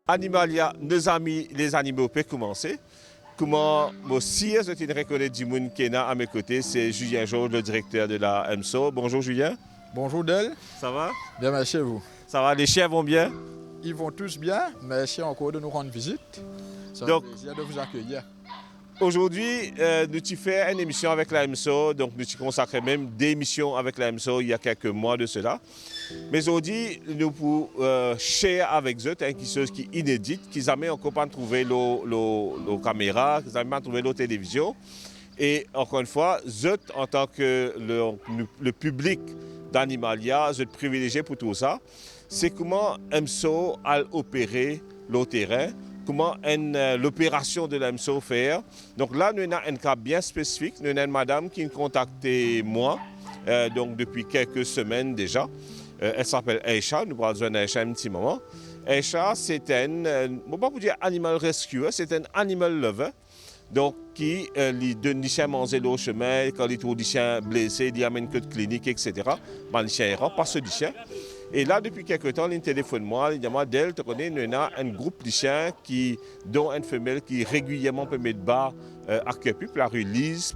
Animalia, nos amis, les animaux peuvent commencer. Comment aussi, je te reconnais du monde qui est là à mes côtés, c'est Julien Georges, le directeur de la MSO. Bonjour Julien. Bonjour Del. Ça va? Bien, merci à vous. Ça va, les chiens vont bien? Ils vont tous bien. Merci encore de nous rendre visite. C'est un plaisir de vous accueillir. Aujourd'hui, nous avons fait une émission avec la MSO, donc nous avons consacré même des émissions avec la MSO il y a quelques mois de cela. Mais aujourd'hui, nous pouvons share avec eux quelque chose qui est inédit, qu'ils n'ont encore pas trouvé nos caméras, qu'ils n'ont pas trouvé nos télévisions. Et encore une fois, eux, en tant que le public d'Animalia, eux privilégié pour tout ça, c'est comment MSO a opéré le terrain, comment l'opération de l'MSO faire. Donc là, nous avons un cas bien spécifique. Nous avons une madame qui a contacté moi, donc depuis quelques semaines déjà. Elle s'appelle Aisha, nous parlons d'Aisha un petit moment. Aisha, c'est un, on va pas vous dire animal rescue, c'est un animal lover. Donc, qui lui donne des chiens manger au chemin, quand il trouve des chiens blessés, il amène que de clinique, etc. Les chiens errants, pas ceux des chiens. Et là, depuis quelques temps, il téléphone moi, il dit moi, Del, tu connais, nous avons un groupe de chiens dont une femelle qui régulièrement peut mettre bas à Kepup, la rue Lise,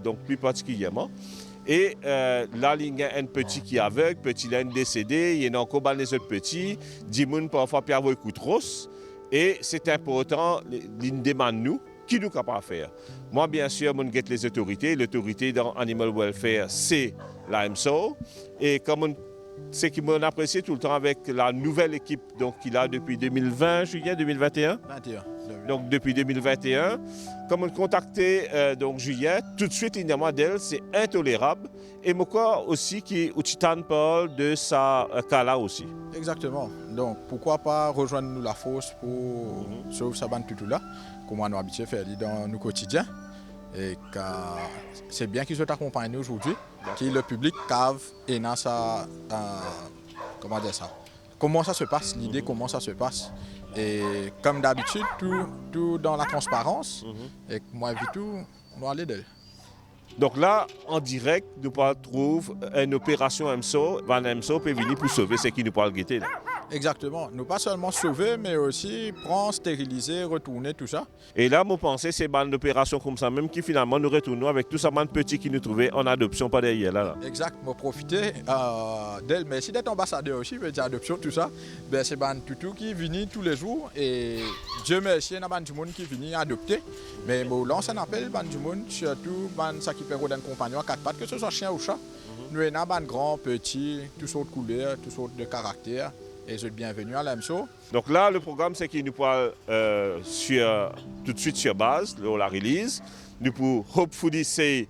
donc plus particulièrement. Et là, il y a un petit qui est aveugle, petit là, est décédé, il y en a encore les autres petits, 10 personnes parfois puis avoir écoute rose. Et c'est important, il demande nous, qui nous capable de faire. Moi, bien sûr, je guette les autorités. L'autorité dans Animal Welfare, c'est la MSO. Et comme c'est qui m'a apprécié tout le temps avec la nouvelle équipe qu'il a depuis 2020, Julien, 2021. 21. Donc depuis 2021. Comme on contacté donc Julien, tout de suite il dit moi d'elle, c'est intolérable. Et moi aussi qui Titan parle de sa cas-là aussi. Exactement. Donc pourquoi pas rejoindre nous la fosse pour sauver sa bande tout là, comme on a habitué à faire dans nos quotidiens. Et c'est bien qu'ils soient accompagnés aujourd'hui, que le public cave et n'a ça, comment dire ça, comment ça se passe, l'idée comment ça se passe. Et comme d'habitude, tout dans la transparence. Et moi, vu tout, on va aller d'elle. Donc là, en direct, nous trouvons une opération MSO. Van MSO peut venir pour sauver ce qui nous parle guetter. Exactement. Nous pas seulement sauver, mais aussi prendre, stériliser, retourner, tout ça. Et là, mon pensée, c'est une opération comme ça, même qui finalement nous retournons avec tout ça, de petits qui nous trouvaient en adoption, pas derrière là. Exact. Moi, profiter d'elle. Mais si d'être ambassadeur aussi, veut dire adoption, tout ça, ben, c'est un toutou qui vient tous les jours. Et Dieu merci, il y a du monde qui vient adopter. Mais je lance un appel à du monde, surtout ça qui peut d'un compagnon à quatre pattes, que ce soit chien ou chat. Nous avons un grand, petit, toutes sortes de couleurs, toutes sortes de caractères. Et je suis bienvenue à l'AMSO. Donc là, le programme, c'est qu'il nous parle tout de suite sur base, la release. Nous pouvons, hopefully, c'est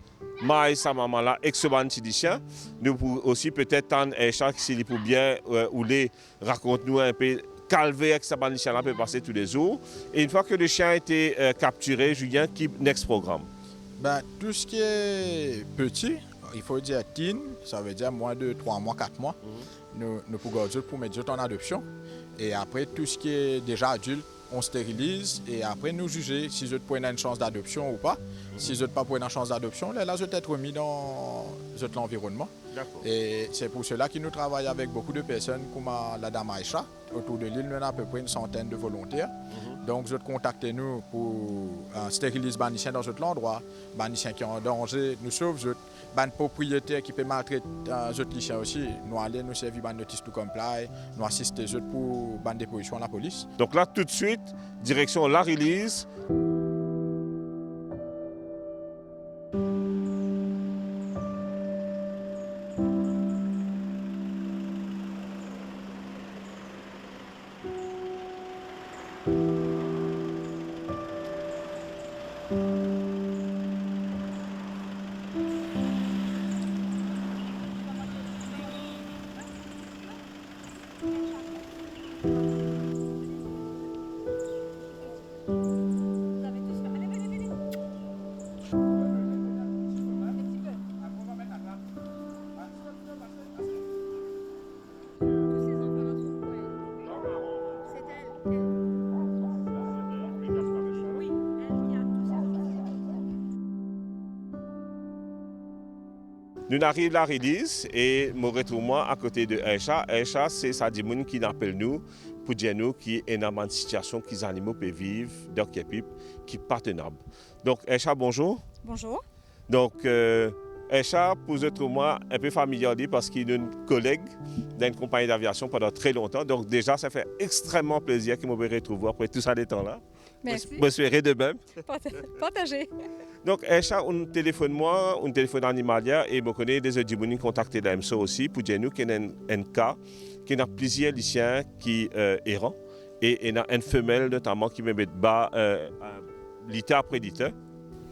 sa maman là, ex-banditien. Nous pouvons aussi peut-être tendre un chat s'il peut bien ou les raconte-nous un peu. Calvé avec sa banditien là peut passer tous les jours. Et une fois que le chien a été capturé, Julien, qui next programme? Ben, tout ce qui est petit, il faut dire teen, ça veut dire moins de 3 mois, 4 mois. Nous pouvons pour mettre en adoption. Et après, tout ce qui est déjà adulte, on stérilise. Et après, nous juger si je peux une chance d'adoption ou pas. Si je n'ai pas une chance d'adoption, là, je vais être remis dans l'environnement. Et c'est pour cela que nous travaillons avec beaucoup de personnes comme la dame Aïcha. Autour de l'île, nous avons à peu près une centaine de volontaires. Donc, je vais contacter nous pour stériliser les baniciens dans cet endroit. Les baniciens qui sont en danger, nous sauvons. Les propriétaires qui peuvent maltraiter les chiens aussi, nous allons nous servir de notice to comply, nous assister pour la déposition à la police. Donc là, tout de suite, direction la release. Nous arrivons à la release et je retrouve moi à côté de Aisha. Aisha, c'est ça dit qui appelle nous pour dire nous qui est dans une situation que les animaux peuvent vivre, donc qui est pas tenable. Donc, Aisha, bonjour. Bonjour. Donc, Aisha, pour être moi, un peu familière parce qu'il est une collègue d'une compagnie d'aviation pendant très longtemps. Donc, déjà, ça fait extrêmement plaisir que je me retrouve après tout ça, les temps-là. Merci. Je me souhaiterais de même. Partagez. Donc, Aisha, on téléphone moi, on téléphone Animalia et je connais des auditeurs qui contacté l'AMSO aussi pour dire nous qu'il y a un cas, qu'il y a plusieurs lycéens qui errant et il y a une femelle notamment qui me met bas l'état après l'état.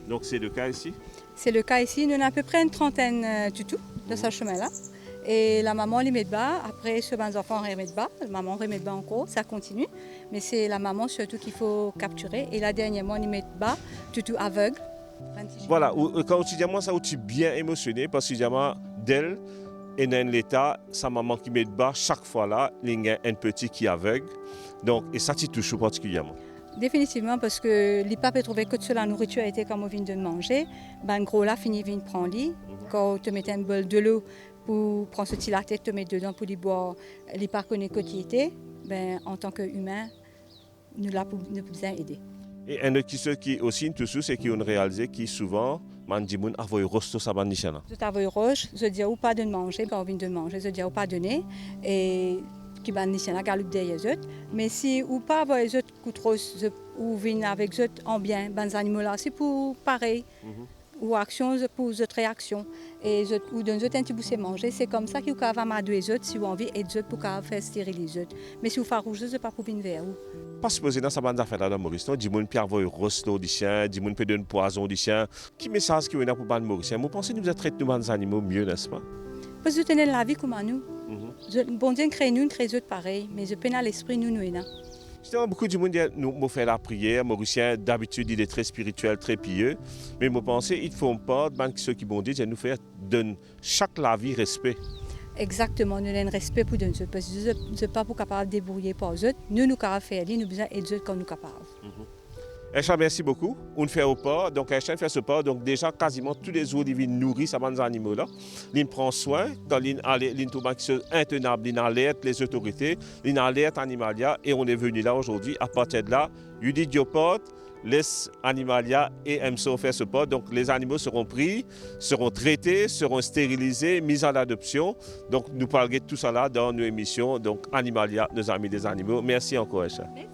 Donc, c'est le cas ici. C'est le cas ici. Nous avons à peu près une trentaine tutous de ce chemin-là. Et la maman les met bas. Après, ce les enfants remet bas. La maman remet bas encore. Ça continue. Mais c'est la maman surtout qu'il faut capturer. Et là, dernièrement, ils mettent bas, tutu aveugle. Voilà, quand tu dis moi, ça, tu es bien émotionné parce que d'elle, et dans l'état, sa maman qui met bas chaque fois là, il y a un petit qui est aveugle. Donc, et ça, tu touches particulièrement. Définitivement, parce que l'IPA peut trouver que la nourriture a été comme on vient de manger. Ben, gros là, fini, vient prendre lit. Quand tu mets un bol de l'eau pour prendre ce petit la tête, te mettre dedans pour lui boire, l'IPA connaît quotidien. Ben, en tant qu'humain, nous pouvons aider. Et un autre qui aussi tout c'est qu'on réalise qui souvent mandimoun avoy rosto sabanishana. Tout avoy roche, je dis ou pas de manger quand on vient de manger, je dis ou pas donner et qui ban nishana galup derrière eux. Mais si ou pas avoir les autres coutros ou viennent avec eux en bien, ben animaux là c'est pour pareil. Ou action pour autres réactions et ou d'un autre un petit bout manger, c'est comme ça qu'il va m'aider les autres si vous envie et autres pour faire stériliser. Mais si vous faites rouge, c'est pas pour venir vers vous. Pas supposé dans sa bande d'affaires là dans Maurice, non, dis moun pierre voy rosto du chien, dis moun peut donner poison du chien. Qui message qui on a pour bande Maurice? Vous pensez que nous traitons nos bandes animaux mieux, n'est-ce pas? Parce que vous tenez la vie comme nous. Bon Dieu crée nous autres pareil, mais je peine à l'esprit nous là. Justement, beaucoup de monde nous fait la prière. Mauricien, d'habitude, il est très spirituel, très pieux. Mais je pense qu'ils ne font pas de ceux qui vont dire nous faire donner chaque la vie respect. Exactement, nous avons un respect pour nous. Parce que nous ne sommes pas capables de débrouiller pour eux. Nous faire, nous avons besoin d'aider quand nous sommes capables. Aisha, merci beaucoup. On fait au pas. Donc, Aisha fait ce pas. Donc, déjà, quasiment tous les jours, ils nourrissent ces animaux-là. Ils prennent soin. Quand ils sont intenables, ils alertent les autorités, ils alertent Animalia. Et on est venu là aujourd'hui. À partir de là, Judith Dioport laisse Animalia et MSO faire ce pas. Donc, les animaux seront pris, seront traités, seront stérilisés, mis à l'adoption. Donc, nous parlerons de tout ça là dans nos émissions. Donc, Animalia, nos amis des animaux. Merci encore, Aisha. Merci.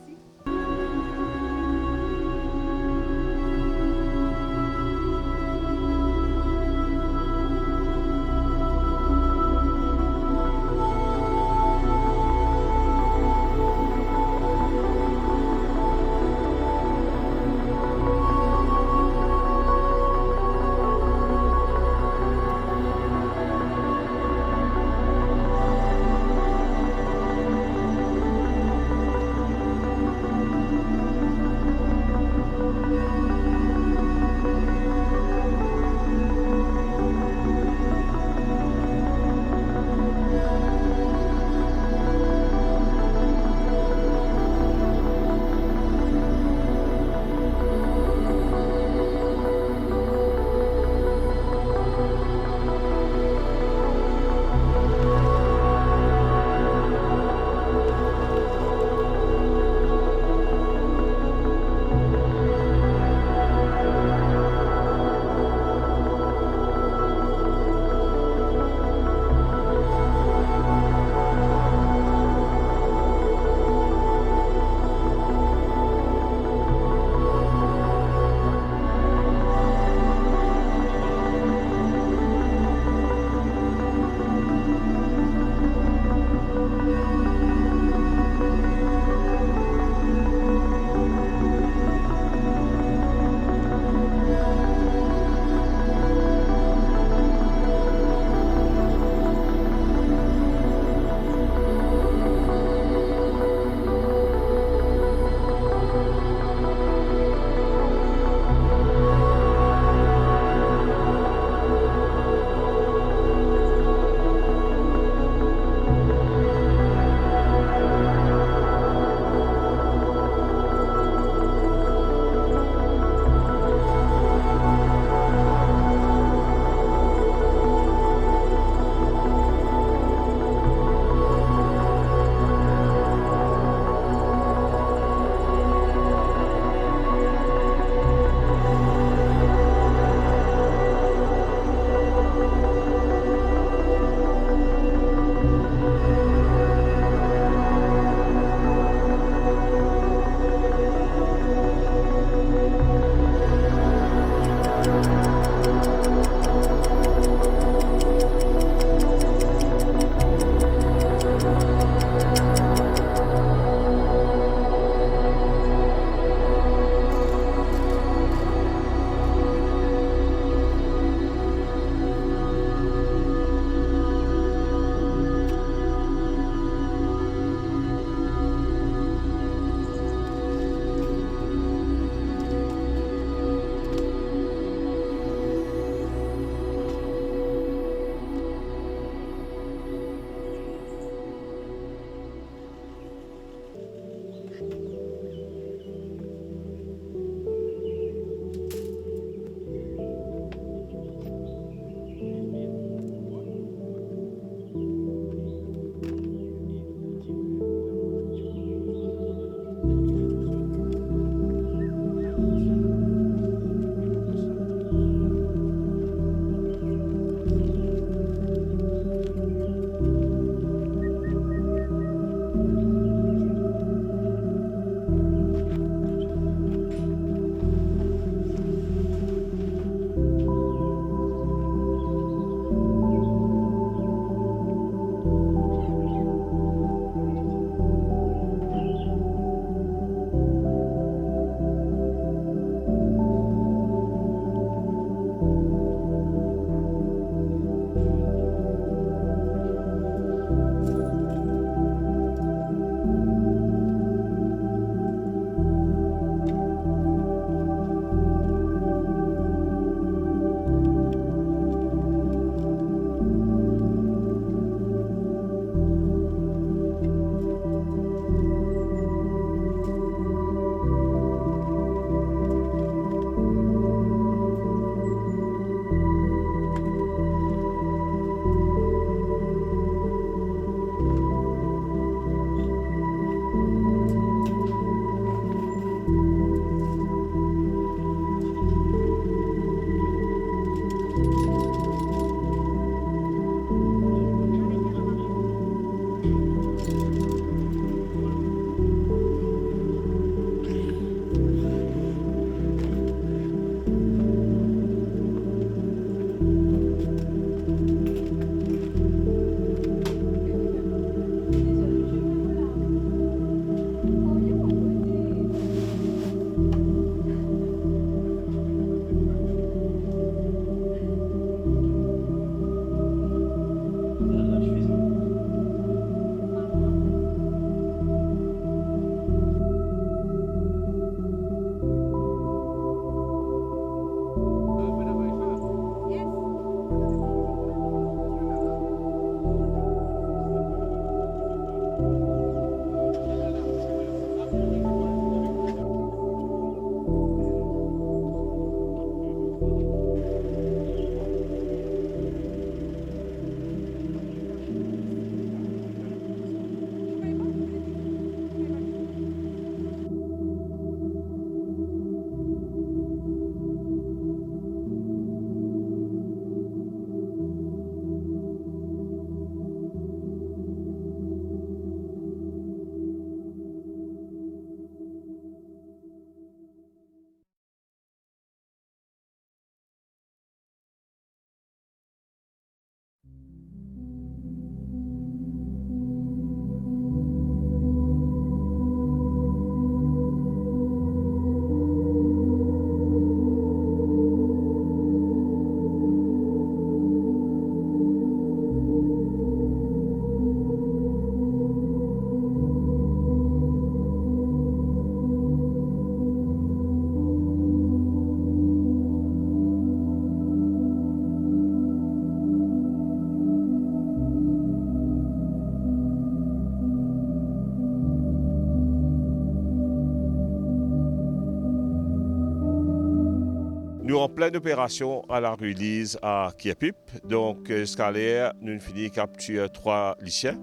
Nous en pleine opération à la release à Kiapip. Donc, Scalaire, nous finissons capture 3 lycéens.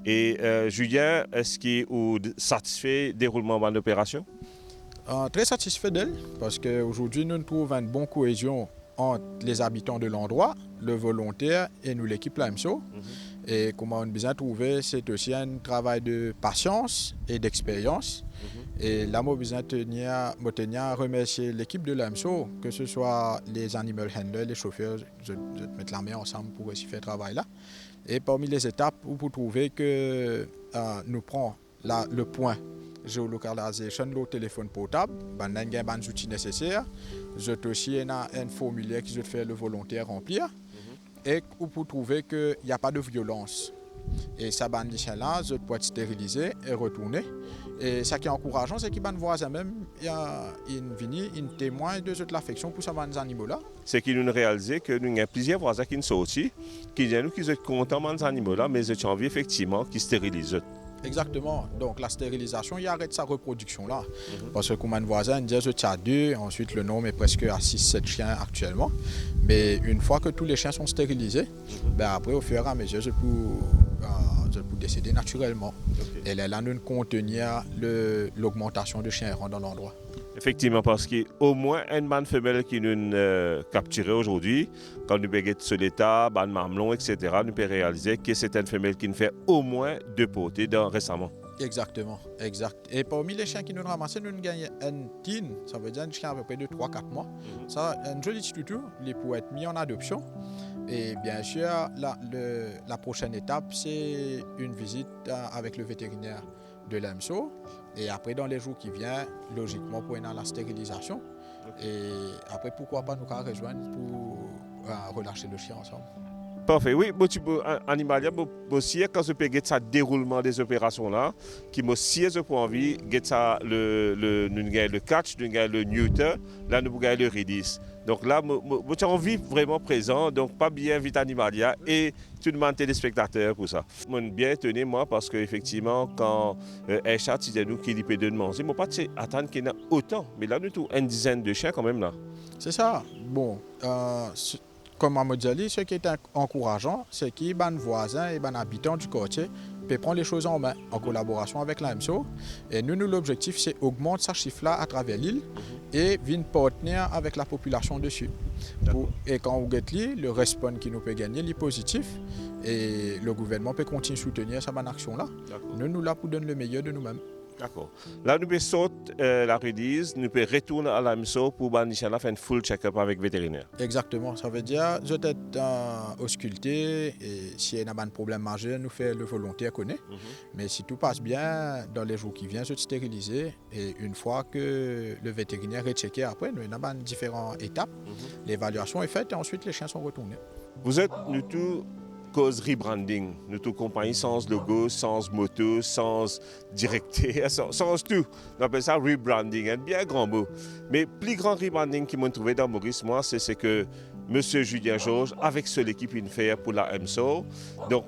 Et Julien, est-ce qu'il est satisfait du déroulement de l'opération? Très satisfait d'elle, parce qu'aujourd'hui, nous trouvons une bonne cohésion entre les habitants de l'endroit, le volontaire et nous, l'équipe LAMSO. Et comment on a bien trouvé, c'est aussi un travail de patience et d'expérience. Et là, moi, besoin tenir à remercier l'équipe de l'AMSO, que ce soit les animal handlers, les chauffeurs, je mettre la main ensemble pour aussi faire ce travail-là. Et parmi les étapes, vous trouvez que nous prenons le point géolocalisation de téléphone portable, nous avons des outils nécessaires. Vous avez aussi un formulaire qui fait le volontaire remplir. Et vous trouvez qu'il n'y a pas de violence. Et ça, là, je peux être stérilisé et retourner. Et ce qui est encourageant, c'est qu'ils van voisin même, il y a une témoin de cette affection pour ces animaux-là. C'est qu'ils nous réalisé que nous avons plusieurs voisins qui sont sortis, qui disent nous qu'ils sont contents de ces animaux-là, mais ils ont envie effectivement qu'ils stérilisent. Exactement. Donc la stérilisation, il arrête sa reproduction là. Parce que comme un voisin dit, je tiens 2, ensuite le nombre est presque à 6-7 chiens actuellement. Mais une fois que tous les chiens sont stérilisés, ben après au fur et à mesure, je peux décéder naturellement. Okay. Et là, nous contenir l'augmentation de chiens errants dans l'endroit. Effectivement, parce qu'au moins une bande femelle qui nous capturée aujourd'hui, quand nous payons sur l'état, bande mamelon, etc., nous pouvons réaliser que c'est une femelle qui nous fait au moins 2 potées récemment. Exactement, exact. Et parmi les chiens qui nous ramassent, nous gagnons un teen, ça veut dire un chien à peu près de 3-4 mois. Ça, un joli petit toutou, il peut être mis en adoption. Et bien sûr, la prochaine étape, c'est une visite avec le vétérinaire de l'AMSO. Et après, dans les jours qui viennent, logiquement, pour aller à la stérilisation. Et après, pourquoi pas nous rejoindre pour relâcher le chien ensemble. Parfait. Oui, Animalia, aussi, quand je peux ça déroulement des opérations là, qui me siège pour envie, le catch, le neuter, là nous gagnons le release. Donc là, j'ai envie vraiment présent, donc pas bien vite Animalia et tout le monde téléspectateur pour ça. Je suis bien étonné moi parce qu'effectivement quand Aisha disait nous qu'il peut de manger, je ne pas attendre qu'il y en a autant, mais là nous avons une dizaine de chiens quand même là. C'est ça. Bon. Comme on m'a dit, ce qui est encourageant, c'est que les voisins et les habitants du quartier peuvent prendre les choses en main en collaboration avec l'AMSO. Et nous, l'objectif, c'est d'augmenter ce chiffre-là à travers l'île et venir partenaire avec la population dessus. Et quand on get le response qui nous peut gagner, est positif. Et le gouvernement peut continuer à soutenir cette action-là. Nous là pour donner le meilleur de nous-mêmes. D'accord. Là, nous pouvons sauter la release, nous pouvons retourner à l'AMSO pour faire un full check-up avec le vétérinaire. Exactement. Ça veut dire je vais être ausculté et s'il y a un problème majeur, nous faisons le volontaire connaît. Mais si tout passe bien, dans les jours qui viennent, je vais stériliser. Et une fois que le vétérinaire est checké, après, nous avons différentes étapes. L'évaluation est faite et ensuite les chiens sont retournés. Vous êtes, nous tous, cause rebranding, notre compagnie sans logo, sans moto, sans directeur, sans tout. On appelle ça rebranding, un bien grand mot. Mais le plus grand rebranding qui m'a trouvé dans Maurice, moi, c'est que M. Julien Georges, avec seule équipe, il fait pour la MSO. Donc,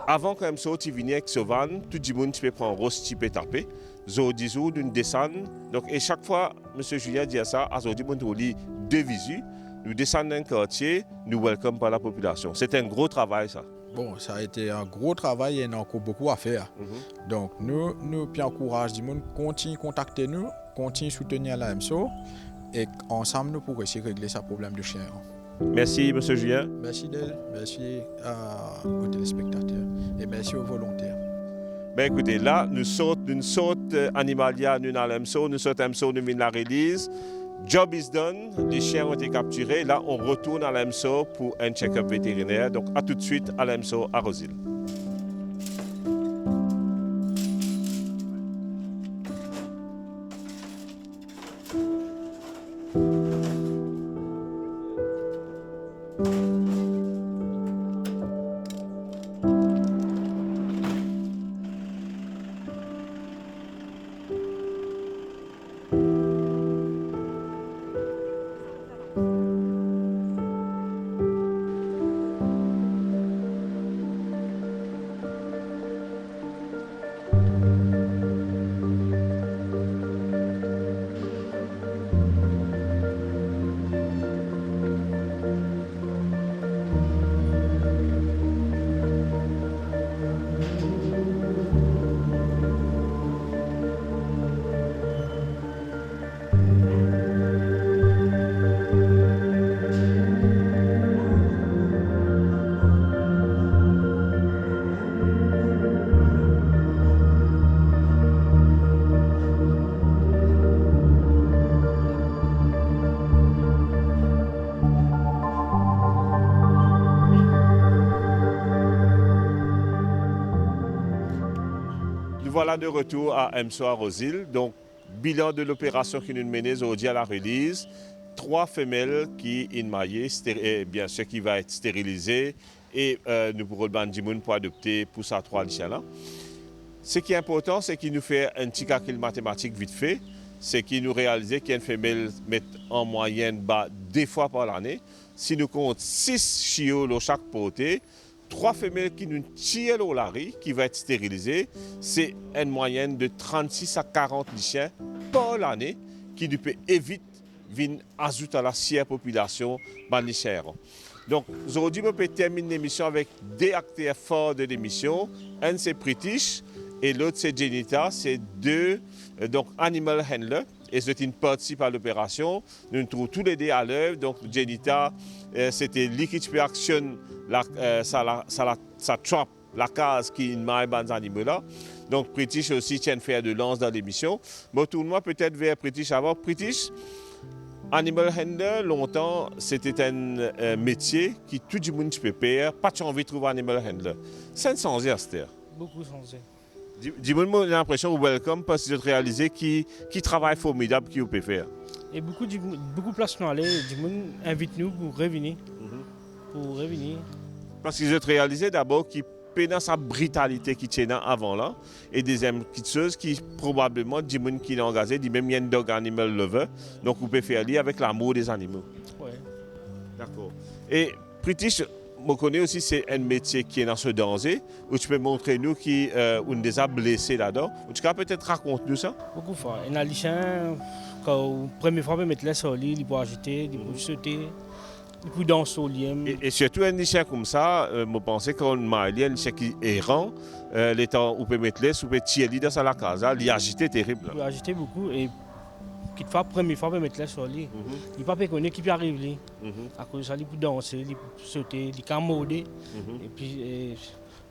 avant que MSO, tu viennes avec ce van, tout le monde peut prendre un rost, tu peux taper. Zodi zou d'une descente. Donc, et chaque fois, M. Julien dit ça, à Zodi, on lit 2 visites. Nous descendons d'un quartier, nous welcome par la population. C'est un gros travail, ça. Bon, ça a été un gros travail et il y a encore beaucoup à faire. Donc, nous encourageons les gens, continuez à contacter nous, continuez à soutenir la MSO et ensemble, nous pourrons essayer de régler ce problème de chien. Merci, M. Julien. Merci d'elle, merci aux téléspectateurs et merci aux volontaires. Ben écoutez, là, nous sautons Animalia, nous à l'AMSO, nous sautons MSO, nous venons la release. Job is done, les chiens ont été capturés. Là, on retourne à l'AMSO pour un check-up vétérinaire. Donc, à tout de suite à l'AMSO à Rosil. voilà de retour à MSO à Rosil. Donc, bilan de l'opération qui nous menait aujourd'hui à la release. 3 femelles qui sont maillées, bien sûr qui va être stérilisée et nous pourrons le bandimoun pour adopter pour ça 3 lichana. Ce qui est important, c'est qu'il nous fait un petit calcul mathématique vite fait. C'est qu'il nous réalise qu'il y a une femelle met en moyenne 2 fois par l'année. Si nous comptons 6 chiots dans chaque poté, 3 femelles qui nous tirent au lari, qui va être stérilisée, c'est une moyenne de 36 à 40 chiens par l'année qui nous peut éviter de ajouter à la sienne population bannichère. Donc aujourd'hui, on peut terminer l'émission avec 2 acteurs forts de l'émission. Un c'est British et l'autre c'est Jenita, c'est 2 donc animal handlers. Et c'est une partie à l'opération. Nous nous trouvons tous les 2 à l'œuvre. Donc Jenita, c'était liquid action, ça trappe la case qui m'a les animaux là. Donc British aussi tient faire de lance dans l'émission. Mais tourne-moi peut-être vers British avant. British, animal handler, longtemps, c'était un métier qui tout le monde peut faire. Pas envie de trouver animal handler. C'est un sans Esther. Beaucoup changé. Dis-moi, j'ai l'impression que welcome parce que j'ai réalisé qui travaille formidable qui vous peut faire. Et beaucoup de places nous aller, du monde invite nous pour revenir. Pour revenir. Parce que j'ai réalisé d'abord qu'il dans sa brutalité qui tient avant là et deuxième chose qui probablement du monde qui est engagé dit même il y a un dog animal lover donc vous pouvez faire lire avec l'amour des animaux. Ouais. D'accord. Et British, je connais aussi c'est un métier qui est dans ce danger où tu peux montrer nous qui on les a blessés là-dedans. Tu peux peut-être raconter nous ça. Beaucoup de fois. Un alichin quand première fois on mettre les sur lit, il peut agiter, il peut sauter. Puis dans son lien. Et surtout un chien comme ça, je pense qu'on m'a dit un chien qui est errant, les temps où peut mettre les, où peut tirer dans la casa, il agité terrible. Il agité beaucoup et qui fois première fois on mettre les sur lit. Il pas connaît qui peut arriver. À cause de ça il peut danser, il peut sauter, il peut moder. Et puis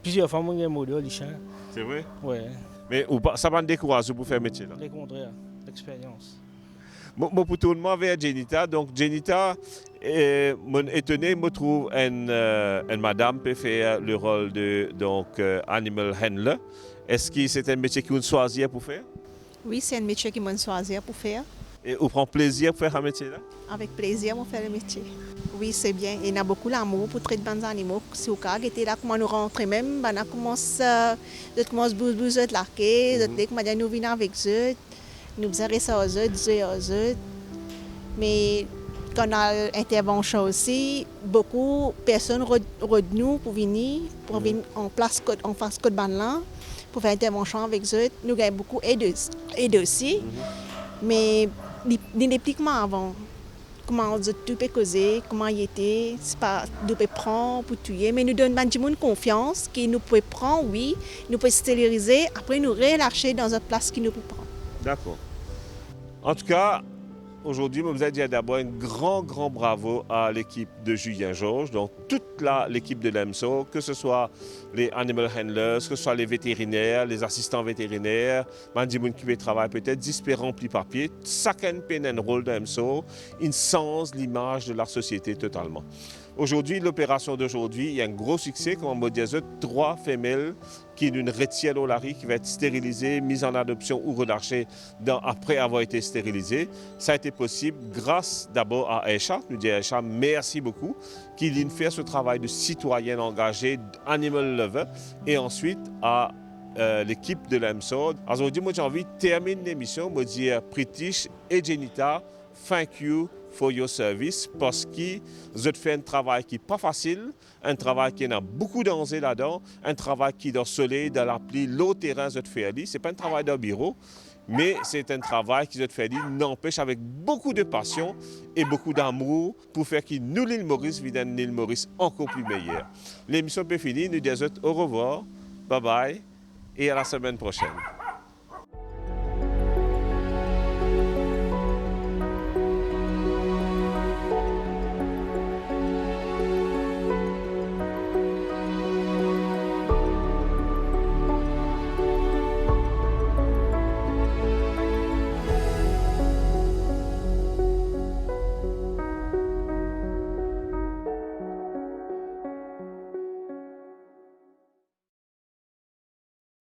plusieurs fois on a modé les chiens. C'est vrai? Ouais. Mais ça va me décourager pour faire métier là. Le contraire, l'expérience. Mon pour tournement vers Jenita, donc Jenita, mon étonné, me trouve une madame peut faire le rôle de animal handler. Est-ce que c'est un métier que vous choisissez pour faire? Oui, c'est un métier que je choisis pour faire. Et vous prenez plaisir pour faire un métier là? Avec plaisir, on fait le métier. Oui, c'est bien. Il y a beaucoup d'amour pour traiter de bons animaux. Si vous regardez là, comment nous rentrons même, on commence à bouger de l'arquet, nous venons avec eux. Nous faisons ça aux eux, mais quand on a l'intervention aussi, beaucoup de personnes revenues pour venir en place en face de là pour faire intervention avec eux. Nous avons beaucoup aidé aussi, mais typiquement avant, comment tout peut causer, comment il était, c'est pas nous peut prendre pour tuer, mais nous donne une confiance qui nous peut prendre, oui, nous peut stériliser, après nous relâcher dans une place qui nous peut prendre. D'accord. En tout cas, aujourd'hui, je vous ai dit d'abord un grand bravo à l'équipe de Julien Georges, donc toute l'équipe de l'EMSO, que ce soit les animal handlers, que ce soit les vétérinaires, les assistants vétérinaires, les qui travaillent peut-être, disper rempli papier, chacun peine un rôle de l'EMSO, il sens l'image de la société totalement. Aujourd'hui, l'opération d'aujourd'hui, il y a un gros succès, comme on dit, 3 femelles qui nous retirent au lari, qui va être stérilisée, mise en adoption ou relâchée après avoir été stérilisée. Ça a été possible grâce d'abord à Aisha. Nous disons Aisha, merci beaucoup, qui vient faire ce travail de citoyenne engagée, animal lover, et ensuite à l'équipe de l'EMSO. Aujourd'hui, moi j'ai envie de terminer l'émission, me dire British et Jenita, thank you for your service parce que vous avez fait un travail qui n'est pas facile, un travail qui a beaucoup d'enjeux là-dedans, un travail qui est dans le soleil, dans la pluie, l'eau terrain, vous avez fait. Ce n'est pas un travail d'un bureau, mais c'est un travail qui vous avez fait, n'empêche avec beaucoup de passion et beaucoup d'amour pour faire que nous, l'île Maurice, vienne une île Maurice encore plus meilleure. L'émission est finie, nous disons au revoir, bye bye et à la semaine prochaine.